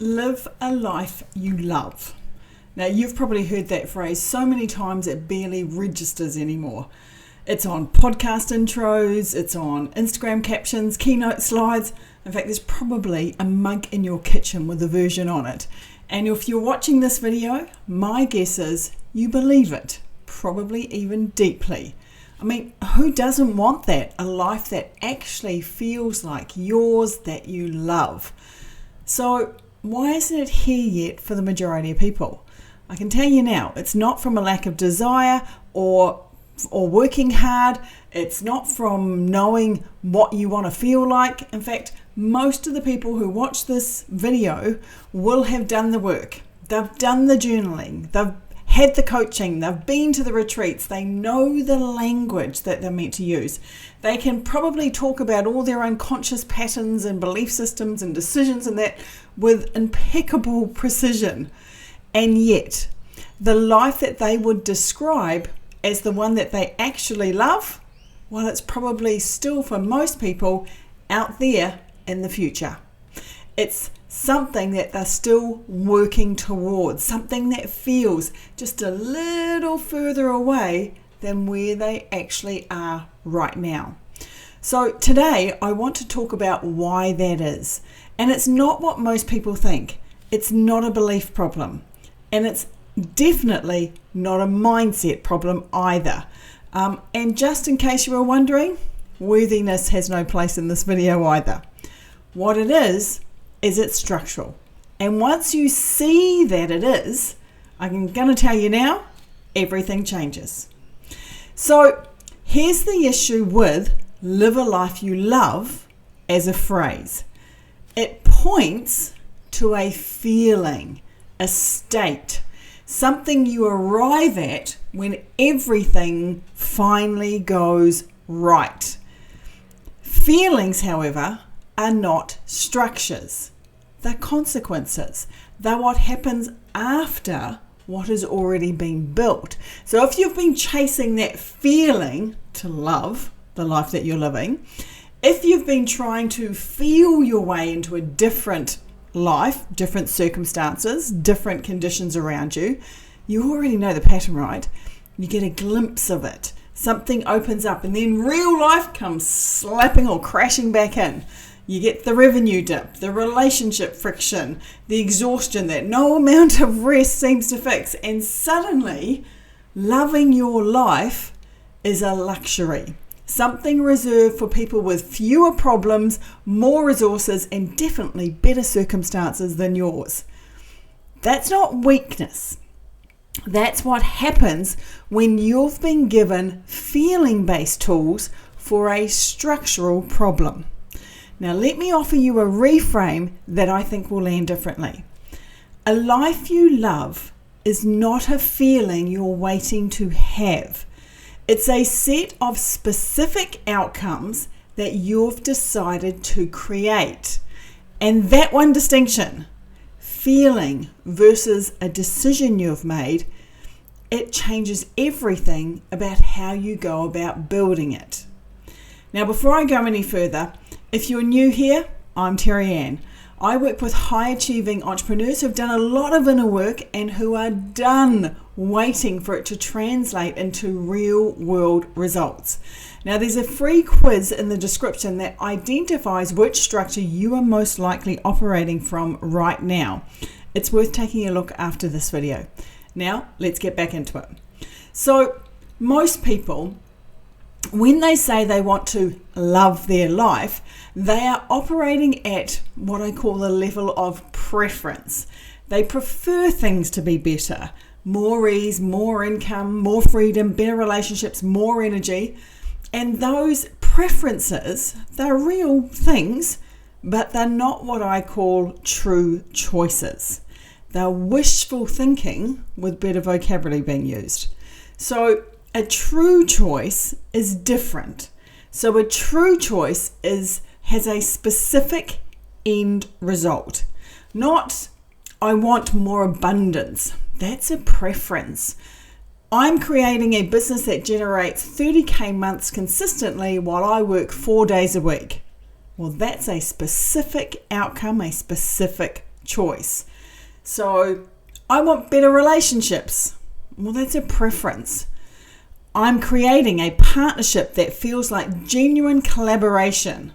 live a life you love. Now, you've probably heard that phrase so many times it barely registers anymore. It's on podcast intros, it's on Instagram captions, keynote slides. In fact, there's probably a mug in your kitchen with a version on it. And if you're watching this video, my guess is you believe it, probably even deeply. I mean, who doesn't want that? A life that actually feels like yours, that you love. So why isn't it here yet for the majority of people? I can tell you now, it's not from a lack of desire or working hard. It's not from knowing what you want to feel like. In fact, most of the people who watch this video will have done the work. They've done the journaling. They've had the coaching. They've been to the retreats. They know the language that they're meant to use. They can probably talk about all their unconscious patterns and belief systems and decisions and that with impeccable precision. And yet, the life that they would describe as the one that they actually love, well, it's probably still for most people out there in the future. It's something that they're still working towards, something that feels just a little further away than where they actually are right now. So today I want to talk about why that is. And it's not what most people think. It's not a belief problem. And it's definitely not a mindset problem either. And just in case you were wondering, worthiness has no place in this video either. What it is it's structural. And once you see that it is, I'm going to tell you now, everything changes. So here's the issue with live a life you love as a phrase. It points to a feeling, a state, something you arrive at when everything finally goes right. Feelings, however, are not structures. They're consequences. They're what happens after what has already been built. So if you've been chasing that feeling to love the life that you're living, if you've been trying to feel your way into a different life, different circumstances, different conditions around you, you already know the pattern, right? You get a glimpse of it. Something opens up and then real life comes slapping or crashing back in. You get the revenue dip, the relationship friction, the exhaustion that no amount of rest seems to fix. And suddenly, loving your life is a luxury. Something reserved for people with fewer problems, more resources, and definitely better circumstances than yours. That's not weakness. That's what happens when you've been given feeling-based tools for a structural problem. Now, let me offer you a reframe that I think will land differently. A life you love is not a feeling you're waiting to have. It's a set of specific outcomes that you've decided to create. And that one distinction, feeling versus a decision you've made, it changes everything about how you go about building it. Now, before I go any further, if you're new here, I'm Terriane. I work with high-achieving entrepreneurs who've done a lot of inner work and who are done waiting for it to translate into real-world results. Now, there's a free quiz in the description that identifies which structure you are most likely operating from right now. It's worth taking a look after this video. Now, let's get back into it. So, most people, when they say they want to love their life, they are operating at what I call the level of preference. They prefer things to be better, more ease, more income, more freedom, better relationships, more energy. And those preferences, they're real things, but they're not what I call true choices. They're wishful thinking with better vocabulary being used. So a true choice is different. So a true choice has a specific end result. Not, I want more abundance. That's a preference. I'm creating a business that generates 30K months consistently while I work 4 days a week. Well, that's a specific outcome, a specific choice. So I want better relationships. Well, that's a preference. I'm creating a partnership that feels like genuine collaboration.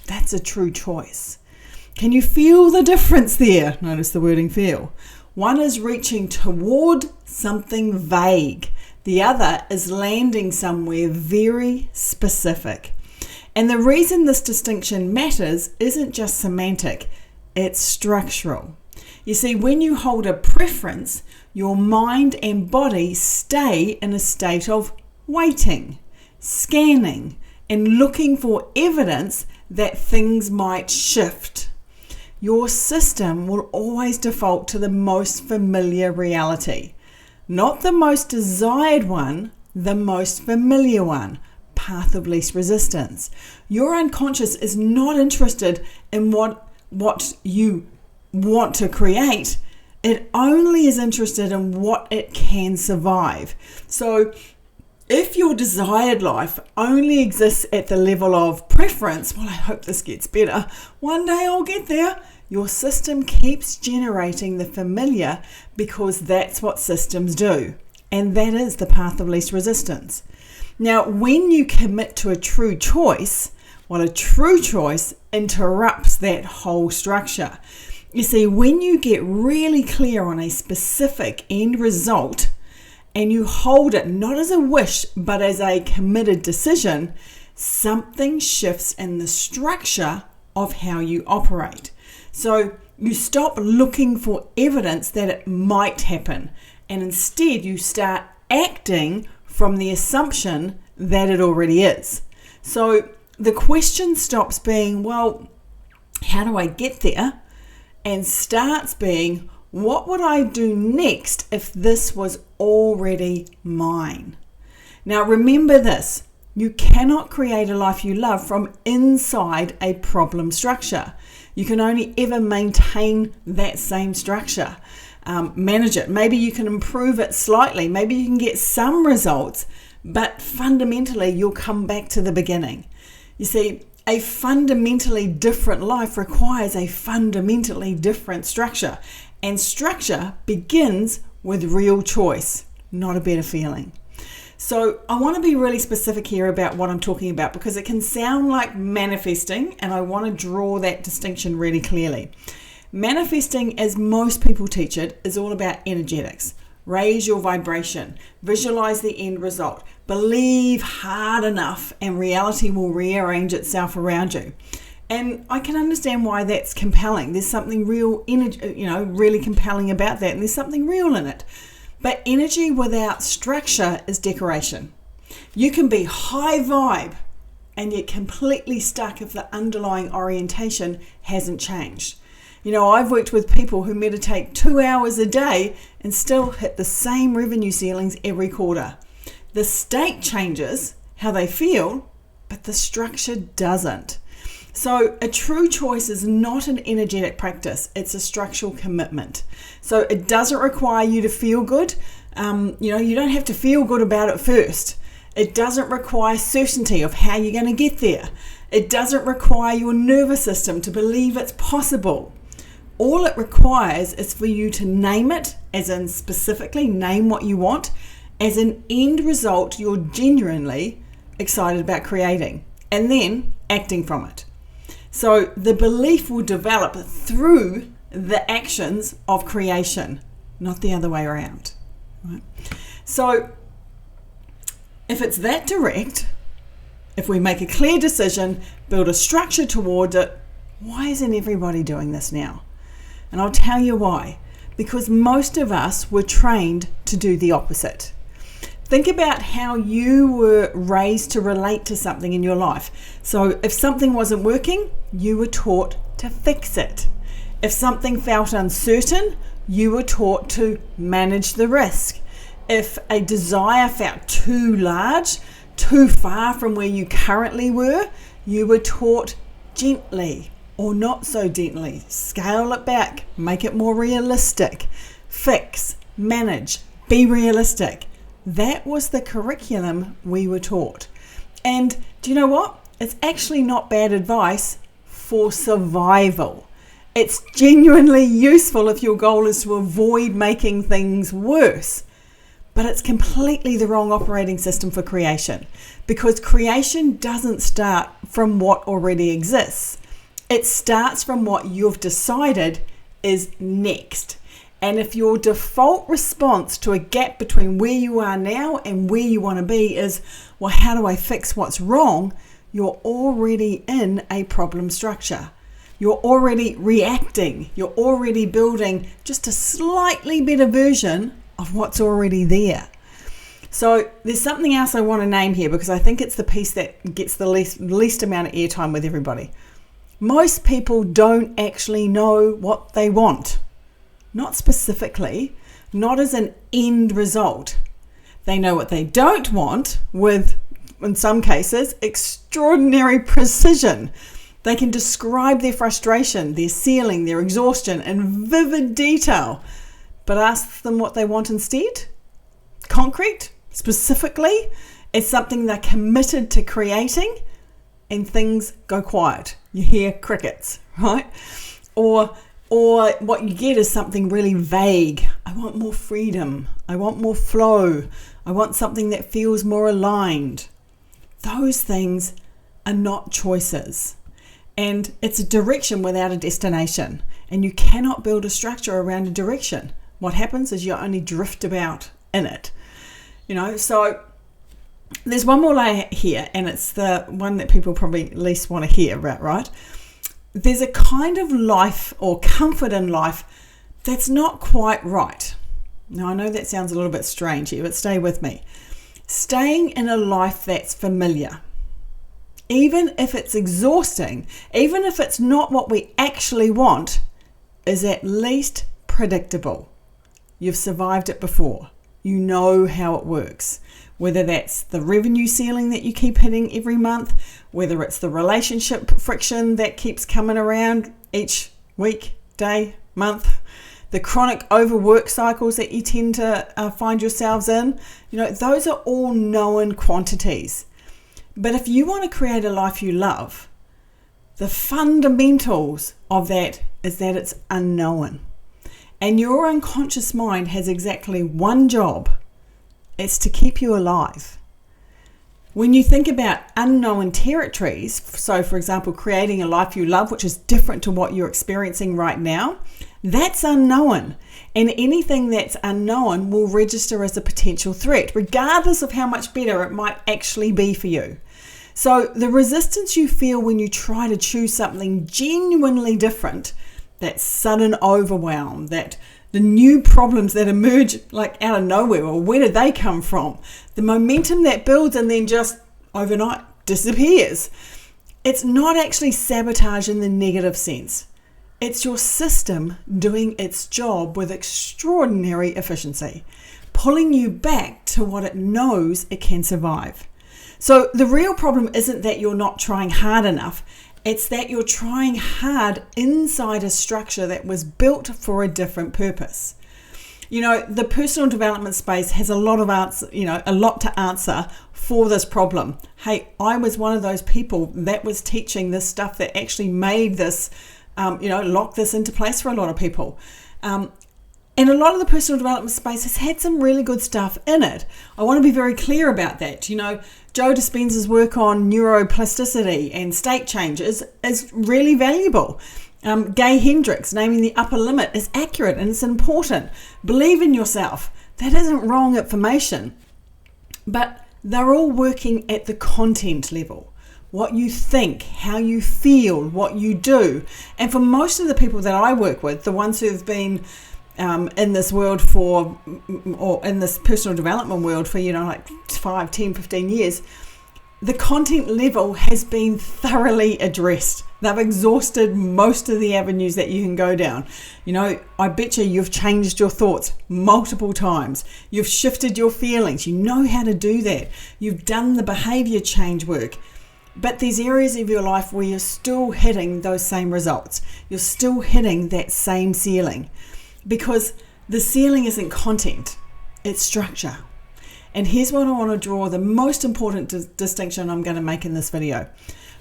That's a true choice. Can you feel the difference there? Notice the wording feel. One is reaching toward something vague. The other is landing somewhere very specific. And the reason this distinction matters isn't just semantic, it's structural. You see, when you hold a preference, your mind and body stay in a state of waiting, scanning, and looking for evidence that things might shift. Your system will always default to the most familiar reality. Not the most desired one, the most familiar one. Path of least resistance. Your unconscious is not interested in what you want to create. It only is interested in what it can survive. So if your desired life only exists at the level of preference, well, I hope this gets better. One day I'll get there. Your system keeps generating the familiar because that's what systems do. And that is the path of least resistance. Now, when you commit to a true choice, well, a true choice interrupts that whole structure. You see, when you get really clear on a specific end result and you hold it not as a wish but as a committed decision, something shifts in the structure of how you operate. So you stop looking for evidence that it might happen, and instead you start acting from the assumption that it already is. So the question stops being, well, how do I get there? And starts being, what would I do next if this was already mine? Now remember this, you cannot create a life you love from inside a problem structure. You can only ever maintain that same structure. Manage it. Maybe you can improve it slightly. Maybe you can get some results, but fundamentally you'll come back to the beginning. You see, a fundamentally different life requires a fundamentally different structure, and structure begins with real choice, not a better feeling. So I want to be really specific here about what I'm talking about because it can sound like manifesting, and I want to draw that distinction really clearly. Manifesting, as most people teach it, is all about energetics. Raise your vibration, visualize the end result, believe hard enough, and reality will rearrange itself around you. And I can understand why that's compelling. There's something real, really compelling about that, and there's something real in it. But energy without structure is decoration. You can be high vibe and yet completely stuck if the underlying orientation hasn't changed. I've worked with people who meditate 2 hours a day and still hit the same revenue ceilings every quarter. The state changes how they feel, but the structure doesn't. So a true choice is not an energetic practice, it's a structural commitment. So it doesn't require you to feel good. You don't have to feel good about it first. It doesn't require certainty of how you're going to get there. It doesn't require your nervous system to believe it's possible. All it requires is for you to name it, as in specifically name what you want, as an end result you're genuinely excited about creating, and then acting from it. So the belief will develop through the actions of creation, not the other way around. Right? So if it's that direct, if we make a clear decision, build a structure toward it, why isn't everybody doing this now? And I'll tell you why. Because most of us were trained to do the opposite. Think about how you were raised to relate to something in your life. So if something wasn't working, you were taught to fix it. If something felt uncertain, you were taught to manage the risk. If a desire felt too large, too far from where you currently were, you were taught gently or not so gently. Scale it back, make it more realistic. Fix, manage, be realistic. That was the curriculum we were taught. And do you know what? It's actually not bad advice for survival. It's genuinely useful if your goal is to avoid making things worse. But it's completely the wrong operating system for creation, because creation doesn't start from what already exists. It starts from what you've decided is next. And if your default response to a gap between where you are now and where you want to be is, well, how do I fix what's wrong? You're already in a problem structure. You're already reacting. You're already building just a slightly better version of what's already there. So there's something else I want to name here, because I think it's the piece that gets the least amount of airtime with everybody. Most people don't actually know what they want. Not specifically, not as an end result. They know what they don't want with, in some cases, extraordinary precision. They can describe their frustration, their ceiling, their exhaustion in vivid detail. But ask them what they want instead. Concrete, specifically, is something they're committed to creating, and things go quiet. You hear crickets, right? Or what you get is something really vague. I want more freedom. I want more flow. I want something that feels more aligned. Those things are not choices. And it's a direction without a destination. And you cannot build a structure around a direction. What happens is you only drift about in it. So there's one more layer here, and it's the one that people probably least want to hear about, right? There's a kind of life or comfort in life that's not quite right. Now, I know that sounds a little bit strange here, but stay with me. Staying in a life that's familiar, even if it's exhausting, even if it's not what we actually want, is at least predictable. You've survived it before. You know how it works. Whether that's the revenue ceiling that you keep hitting every month, whether it's the relationship friction that keeps coming around each week, day, month, the chronic overwork cycles that you tend to find yourselves in, those are all known quantities. But if you want to create a life you love, the fundamentals of that is that it's unknown. And your unconscious mind has exactly one job. It's to keep you alive. When you think about unknown territories, so for example, creating a life you love, which is different to what you're experiencing right now, that's unknown. And anything that's unknown will register as a potential threat, regardless of how much better it might actually be for you. So the resistance you feel when you try to choose something genuinely different, that sudden overwhelm, that the new problems that emerge like out of nowhere, or where did they come from? The momentum that builds and then just overnight disappears. It's not actually sabotage in the negative sense. It's your system doing its job with extraordinary efficiency, pulling you back to what it knows it can survive. So the real problem isn't that you're not trying hard enough. It's that you're trying hard inside a structure that was built for a different purpose. The personal development space has a lot to answer for this problem. Hey, I was one of those people that was teaching this stuff that actually made this, lock this into place for a lot of people. And a lot of the personal development space has had some really good stuff in it. I want to be very clear about that. Joe Dispenza's work on neuroplasticity and state changes is really valuable. Gay Hendricks naming the upper limit is accurate and it's important. Believe in yourself. That isn't wrong information. But they're all working at the content level. What you think, how you feel, what you do. And for most of the people that I work with, the ones who've been in this world or in this personal development world for, 5, 10, 15 years, the content level has been thoroughly addressed. They've exhausted most of the avenues that you can go down. I bet you've changed your thoughts multiple times. You've shifted your feelings. You know how to do that. You've done the behavior change work. But there's areas of your life where you're still hitting those same results. You're still hitting that same ceiling. Because the ceiling isn't content, it's structure. And here's what I want to draw the most important distinction I'm going to make in this video.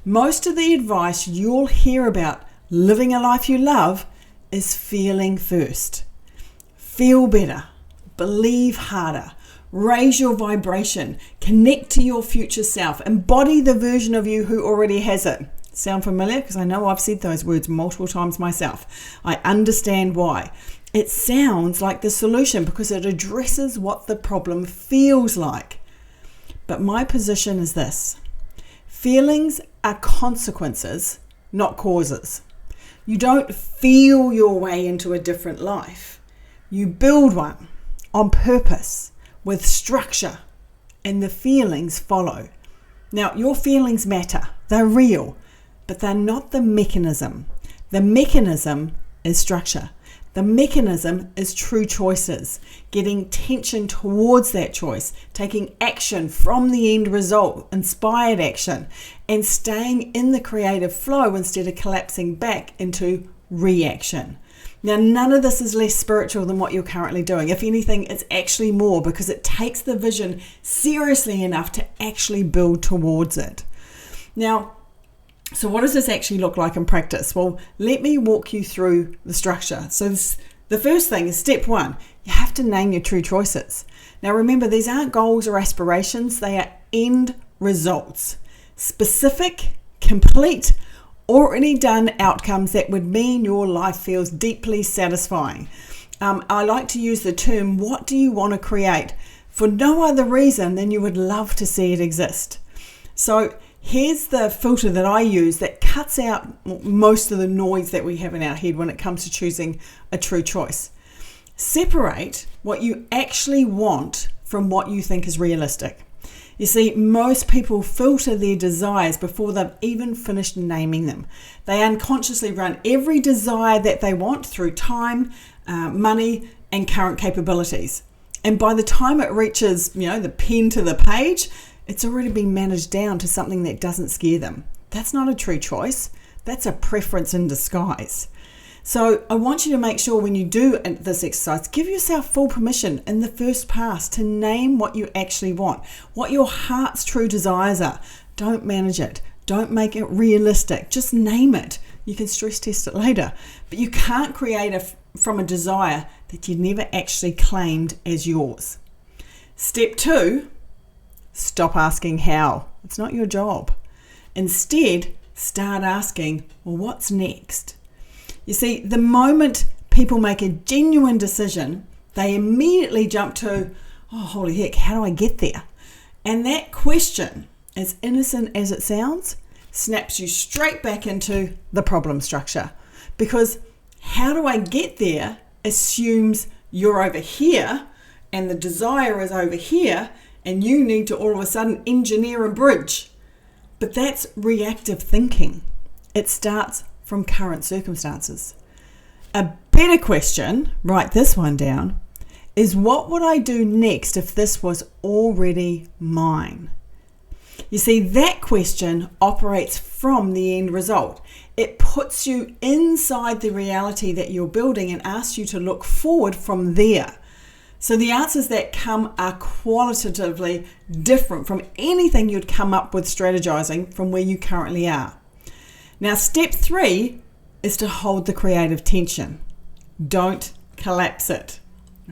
Most of the advice you'll hear about living a life you love is feeling first. Feel better, believe harder, raise your vibration, connect to your future self, embody the version of you who already has it. Sound familiar? Because I know I've said those words multiple times myself. I understand why. It sounds like the solution because it addresses what the problem feels like. But my position is this: feelings are consequences, not causes. You don't feel your way into a different life. You build one on purpose, with structure, and the feelings follow. Now, your feelings matter. They're real, but they're not the mechanism. The mechanism is structure. The mechanism is true choices, getting tension towards that choice, taking action from the end result, inspired action, and staying in the creative flow instead of collapsing back into reaction. Now, none of this is less spiritual than what you're currently doing. If anything, it's actually more, because it takes the vision seriously enough to actually build towards it. Now, so what does this actually look like in practice? Well, let me walk you through the structure. So the first thing is step one. You have to name your true choices. Now remember, these aren't goals or aspirations. They are end results. Specific, complete, already done outcomes that would mean your life feels deeply satisfying. I like to use the term, what do you want to create? For no other reason than you would love to see it exist. So here's the filter that I use that cuts out most of the noise that we have in our head when it comes to choosing a true choice. Separate what you actually want from what you think is realistic. You see, most people filter their desires before they've even finished naming them. They unconsciously run every desire that they want through time, money, and current capabilities. And by the time it reaches, the pen to the page, it's already been managed down to something that doesn't scare them. That's not a true choice. That's a preference in disguise. So I want you to make sure when you do this exercise, give yourself full permission in the first pass to name what you actually want, what your heart's true desires are. Don't manage it. Don't make it realistic. Just name it. You can stress test it later. But you can't create from a desire that you never actually claimed as yours. Step 2, stop asking how. It's not your job. Instead, start asking, well, what's next? You see, the moment people make a genuine decision, they immediately jump to, oh, holy heck, how do I get there? And that question, as innocent as it sounds, snaps you straight back into the problem structure. Because how do I get there assumes you're over here and the desire is over here, and you need to all of a sudden engineer a bridge. But that's reactive thinking. It starts from current circumstances. A better question, write this one down, is what would I do next if this was already mine? You see, that question operates from the end result. It puts you inside the reality that you're building and asks you to look forward from there. So the answers that come are qualitatively different from anything you'd come up with strategizing from where you currently are. Now, step 3 is to hold the creative tension. Don't collapse it,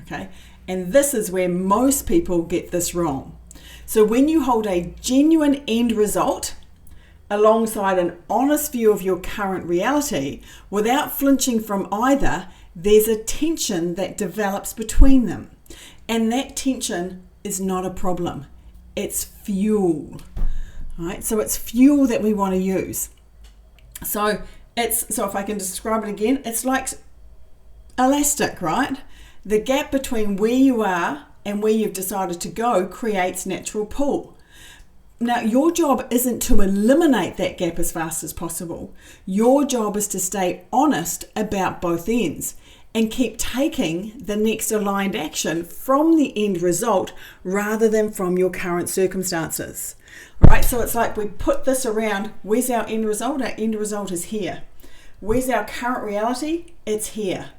okay? And this is where most people get this wrong. So when you hold a genuine end result alongside an honest view of your current reality without flinching from either, there's a tension that develops between them. And that tension is not a problem. It's fuel, right? So it's fuel that we want to use. So if I can describe it again, it's like elastic, right? The gap between where you are and where you've decided to go creates natural pull. Now, your job isn't to eliminate that gap as fast as possible. Your job is to stay honest about both ends and keep taking the next aligned action from the end result rather than from your current circumstances. All right, so it's like we put this around, where's our end result? Our end result is here. Where's our current reality? It's here.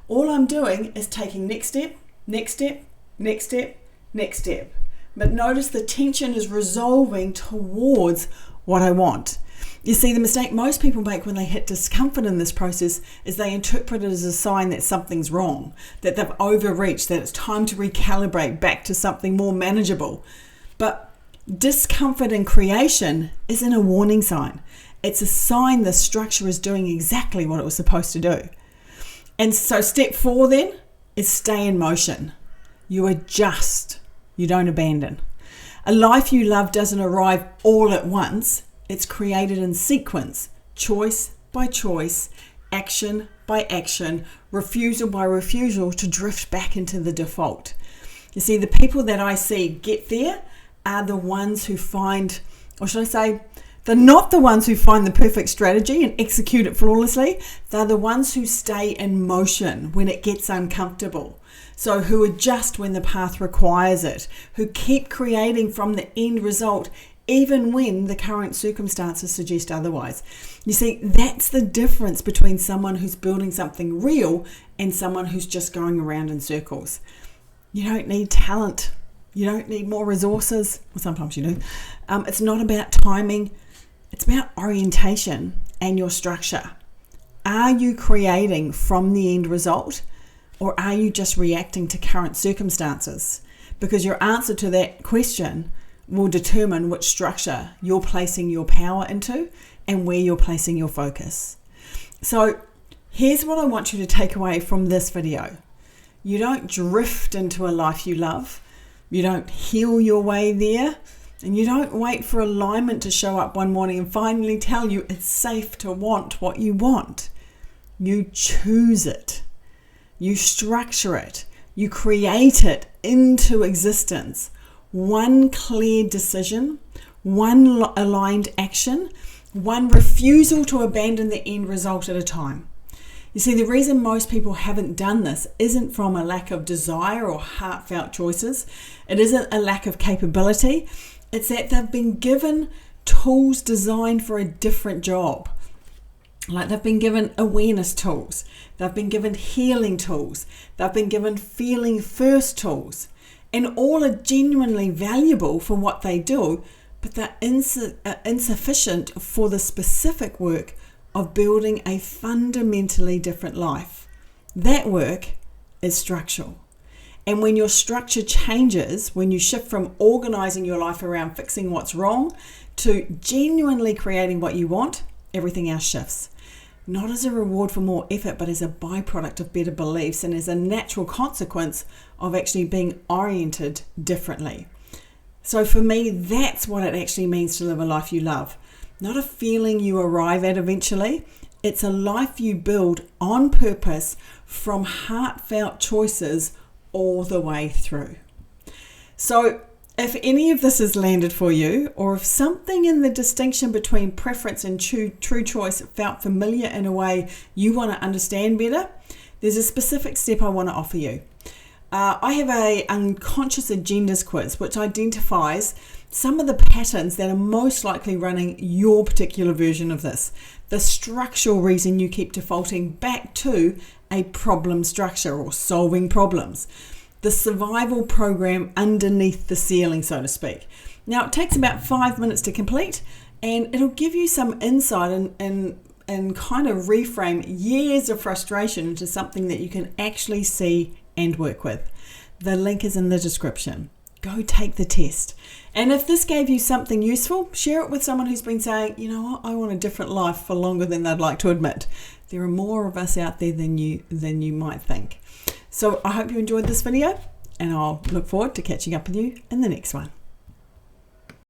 All I'm doing is taking next step, next step, next step, next step. But notice the tension is resolving towards what I want. You see, the mistake most people make when they hit discomfort in this process is they interpret it as a sign that something's wrong, that they've overreached, that it's time to recalibrate back to something more manageable. But discomfort in creation isn't a warning sign. It's a sign the structure is doing exactly what it was supposed to do. And so step 4 then is stay in motion. You adjust, you don't abandon. A life you love doesn't arrive all at once. It's created in sequence, choice by choice, action by action, refusal by refusal to drift back into the default. You see, the people that I see get there are the ones who find, or should I say, they're not the ones who find the perfect strategy and execute it flawlessly. They're the ones who stay in motion when it gets uncomfortable. So who adjust when the path requires it, who keep creating from the end result even when the current circumstances suggest otherwise. You see, that's the difference between someone who's building something real and someone who's just going around in circles. You don't need talent. You don't need more resources. Well, sometimes you do. It's not about timing. It's about orientation and your structure. Are you creating from the end result, or are you just reacting to current circumstances? Because your answer to that question will determine which structure you're placing your power into and where you're placing your focus. So here's what I want you to take away from this video. You don't drift into a life you love. You don't heal your way there. And you don't wait for alignment to show up one morning and finally tell you it's safe to want what you want. You choose it. You structure it. You create it into existence. One clear decision, one aligned action, one refusal to abandon the end result at a time. You see, the reason most people haven't done this isn't from a lack of desire or heartfelt choices. It isn't a lack of capability. It's that they've been given tools designed for a different job. Like they've been given awareness tools. They've been given healing tools. They've been given feeling first tools. And all are genuinely valuable for what they do, but they're insufficient for the specific work of building a fundamentally different life. That work is structural. And when your structure changes, when you shift from organizing your life around fixing what's wrong to genuinely creating what you want, everything else shifts. Not as a reward for more effort, but as a byproduct of better beliefs and as a natural consequence of actually being oriented differently. So for me, that's what it actually means to live a life you love. Not a feeling you arrive at eventually. It's a life you build on purpose from heartfelt choices all the way through. So if any of this has landed for you, or if something in the distinction between preference and true choice felt familiar in a way you want to understand better, there's a specific step I want to offer you. I have a unconscious agendas quiz which identifies some of the patterns that are most likely running your particular version of this. The structural reason you keep defaulting back to a problem structure or solving problems. The survival program underneath the ceiling, so to speak. Now, it takes about 5 minutes to complete, and it'll give you some insight and kind of reframe years of frustration into something that you can actually see and work with. The link is in the description. Go take the test. And if this gave you something useful, share it with someone who's been saying, you know what, I want a different life for longer than they'd like to admit. There are more of us out there than you might think. So I hope you enjoyed this video, and I'll look forward to catching up with you in the next one.